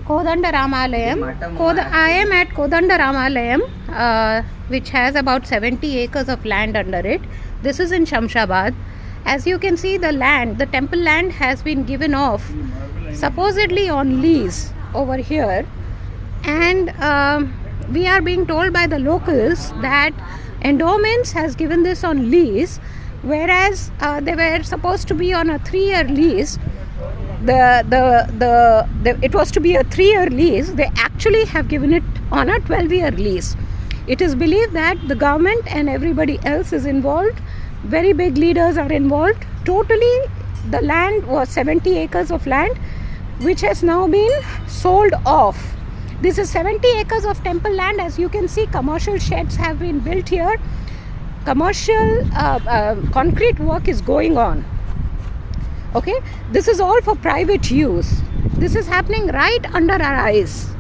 Kodanda Ramalayam. I am at Kodanda Ramalayam, which has about 70 acres of land under it. This is in Shamshabad. As you can see, the temple land has been given off supposedly on lease over here, and we are being told by the locals that Endowments has given this on lease, whereas they were supposed to be on a 3-year lease. It was to be a 3-year lease. They actually have given it on a 12-year lease. It is believed that the government and everybody else is involved. Very big leaders are involved. Totally, the land was 70 acres of land, which has now been sold off. This is 70 acres of temple land. As you can see, commercial sheds have been built here. Commercial concrete work is going on. Okay, this is all for private use. This is happening right under our eyes.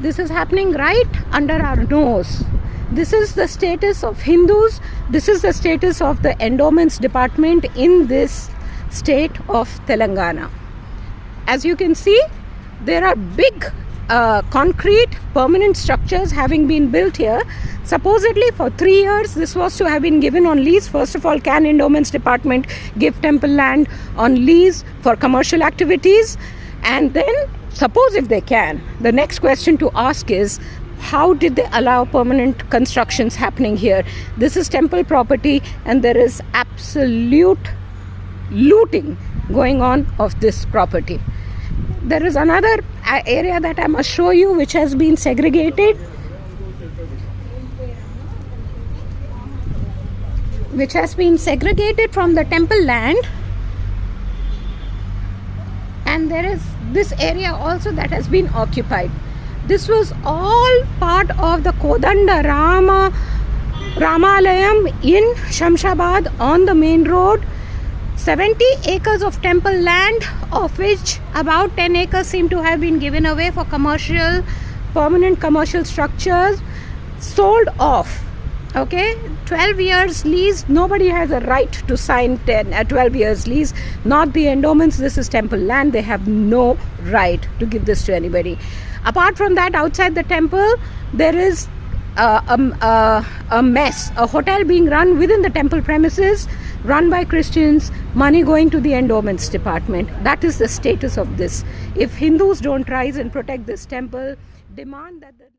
This is happening right under our nose. This is the status of Hindus. This is the status of the endowments department in this state of Telangana. As you can see, there are big concrete permanent structures having been built here. Supposedly for 3 years this was to have been given on lease. First of all, can endowments department give temple land on lease for commercial activities? And then, suppose if they can, the next question to ask is, how did they allow permanent constructions happening here? This is temple property and there is absolute looting going on of this property. There is another area that I must show you, which has been segregated, from the temple land, and there is this area also that has been occupied. This was all part of the Kodanda Ramalayam in Shamshabad on the main road. 70 acres of temple land, of which about 10 acres seem to have been given away for permanent commercial structures, sold off. Okay, 12 years lease. Nobody has a right to sign 12 years lease, not the endowments. This is temple land. They have no right to give this to anybody. Apart from that, outside the temple there is a mess, a hotel being run within the temple premises, run by Christians, money going to the endowments department. That is the status of this. If Hindus don't rise and protect this temple, demand that the